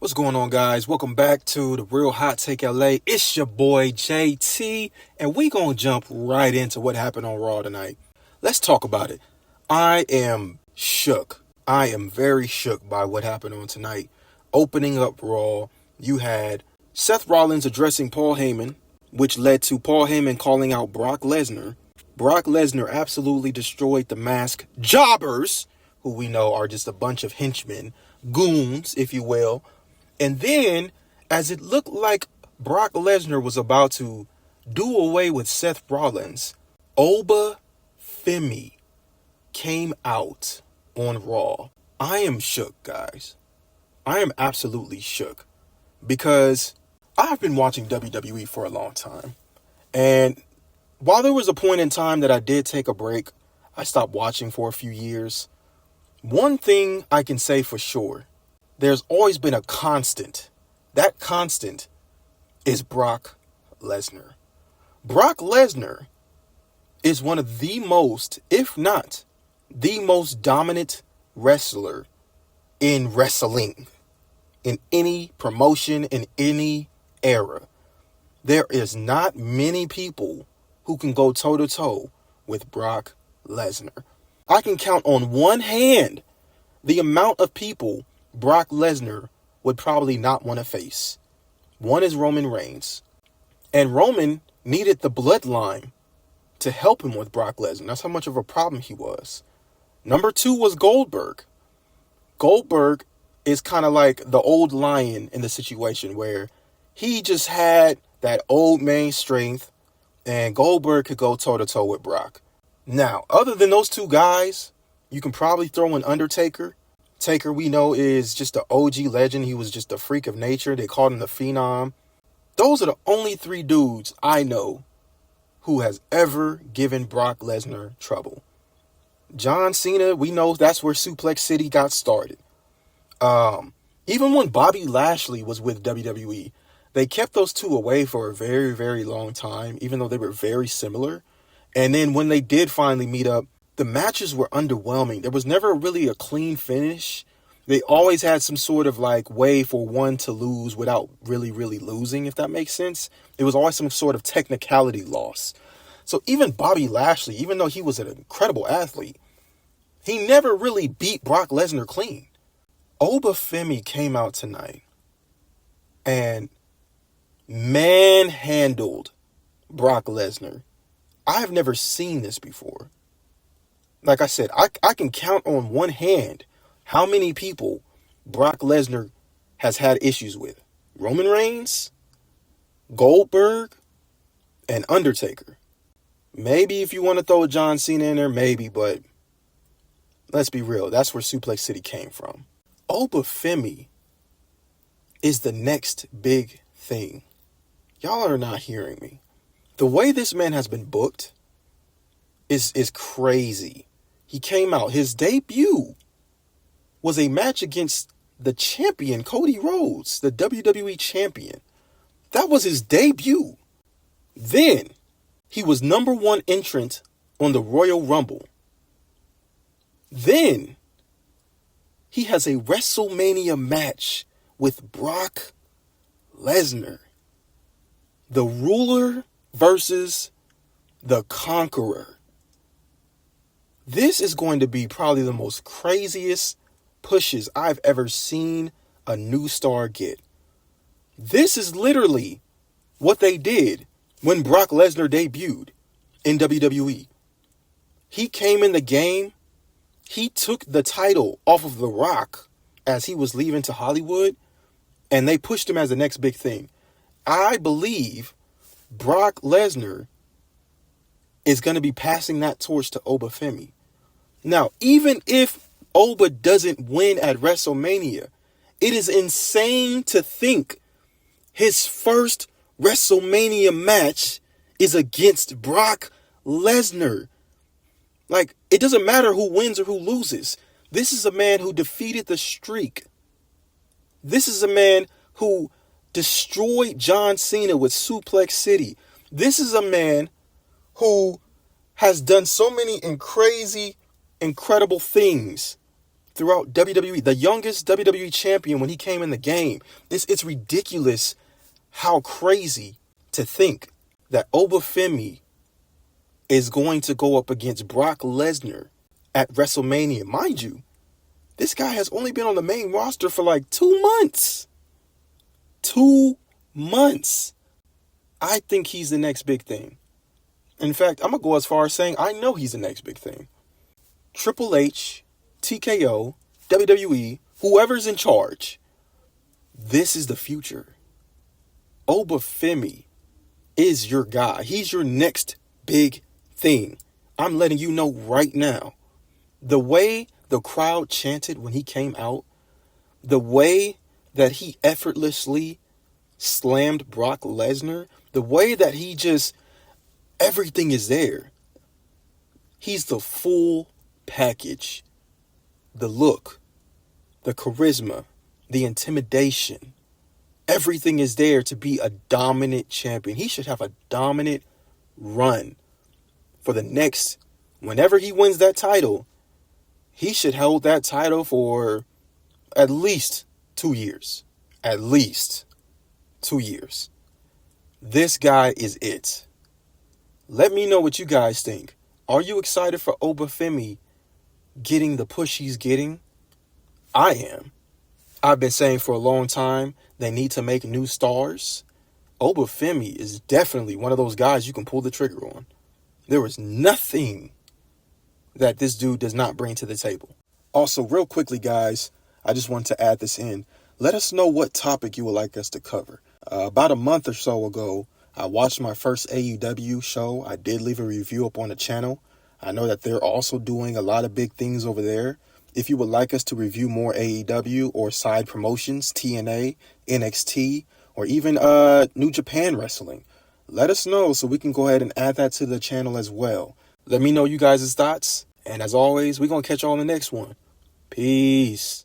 What's going on, guys? Welcome back to the Real Hot Take LA. It's your boy JT, and we gonna jump right into what happened on Raw tonight. Let's talk about it. I am shook. I am very shook by what happened on tonight. Opening up Raw, you had Seth Rollins addressing Paul Heyman, which led to Paul Heyman calling out Brock Lesnar. Brock Lesnar absolutely destroyed the Mask Jobbers, who we know are just a bunch of henchmen, goons, if you will. And then, as it looked like Brock Lesnar was about to do away with Seth Rollins, Oba Femi came out on Raw. I am shook, guys. I am absolutely shook because I've been watching WWE for a long time. And while there was a point in time that I did take a break, I stopped watching for a few years. One thing I can say for sure, there's always been a constant. That constant is Brock Lesnar. Brock Lesnar is one of the most, if not the most dominant wrestler in wrestling, in any promotion, in any era. There is not many people who can go toe-to-toe with Brock Lesnar. I can count on one hand the amount of people Brock Lesnar would probably not want to face. One is Roman Reigns. And Roman needed the bloodline to help him with Brock Lesnar. That's how much of a problem he was. Number two was Goldberg. Goldberg is kind of like the old lion in the situation where he just had that old man strength and Goldberg could go toe-to-toe with Brock. Now, other than those two guys, you can probably throw in Undertaker. Taker, we know, is just an OG legend. He was just a freak of nature. They called him the Phenom. Those are the only three dudes I know who has ever given Brock Lesnar trouble. John Cena, we know that's where Suplex City got started. Even when Bobby Lashley was with WWE, they kept those two away for a very, very long time, even though they were very similar. And then when they did finally meet up, the matches were underwhelming. There was never really a clean finish. They always had some sort of like way for one to lose without really losing, if that makes sense. It was always some sort of technicality loss. So even Bobby Lashley, even though he was an incredible athlete, he never really beat Brock Lesnar clean. Oba Femi came out tonight and manhandled Brock Lesnar. I've never seen this before. Like I said, I can count on one hand how many people Brock Lesnar has had issues with. Roman Reigns, Goldberg, and Undertaker. Maybe if you want to throw John Cena in there, maybe, but let's be real. That's where Suplex City came from. Oba Femi is the next big thing. Y'all are not hearing me. The way this man has been booked is crazy. He came out. His debut was a match against the champion, Cody Rhodes, the WWE champion. That was his debut. Then he was number one entrant on the Royal Rumble. Then he has a WrestleMania match with Brock Lesnar. The ruler versus the conqueror. This is going to be probably the most craziest pushes I've ever seen a new star get. This is literally what they did when Brock Lesnar debuted in WWE. He came in the game. He took the title off of The Rock as he was leaving to Hollywood, and they pushed him as the next big thing. I believe Brock Lesnar is going to be passing that torch to Oba Femi. Now, even if Oba doesn't win at WrestleMania, it is insane to think his first WrestleMania match is against Brock Lesnar. Like, it doesn't matter who wins or who loses. This is a man who defeated the streak. This is a man who destroyed John Cena with Suplex City. This is a man who has done so many crazy, incredible things throughout WWE, the youngest WWE champion when he came in the game. It's ridiculous how crazy to think that Oba Femi is going to go up against Brock Lesnar at WrestleMania. Mind you, this guy has only been on the main roster for like 2 months. 2 months. I think he's the next big thing. In fact, I'm going to go as far as saying I know he's the next big thing. Triple H, TKO, WWE, whoever's in charge, this is the future. Oba Femi is your guy. He's your next big thing. I'm letting you know right now. The way the crowd chanted when he came out, the way that he effortlessly slammed Brock Lesnar, the way that he just, everything is there. He's the full package. The look, the charisma, the intimidation, everything is there to be a dominant champion. He should have a dominant run for the next, whenever he wins that title, he should hold that title for at least 2 years. At least 2 years. This guy is it. Let me know what you guys think. Are you excited for Oba Femi getting the push he's getting? I am. I've been saying for a long time they need to make new stars. Oba Femi is definitely one of those guys you can pull the trigger on. There is nothing that this dude does not bring to the table. Also, real quickly, guys, I just want to add this in. Let us know what topic you would like us to cover. About a month or so ago, I watched my first AEW show. I did leave a review up on the channel. I know that they're also doing a lot of big things over there. If you would like us to review more AEW or side promotions, TNA, NXT, or even New Japan Wrestling, let us know so we can go ahead and add that to the channel as well. Let me know you guys' thoughts. And as always, we're going to catch y'all on the next one. Peace.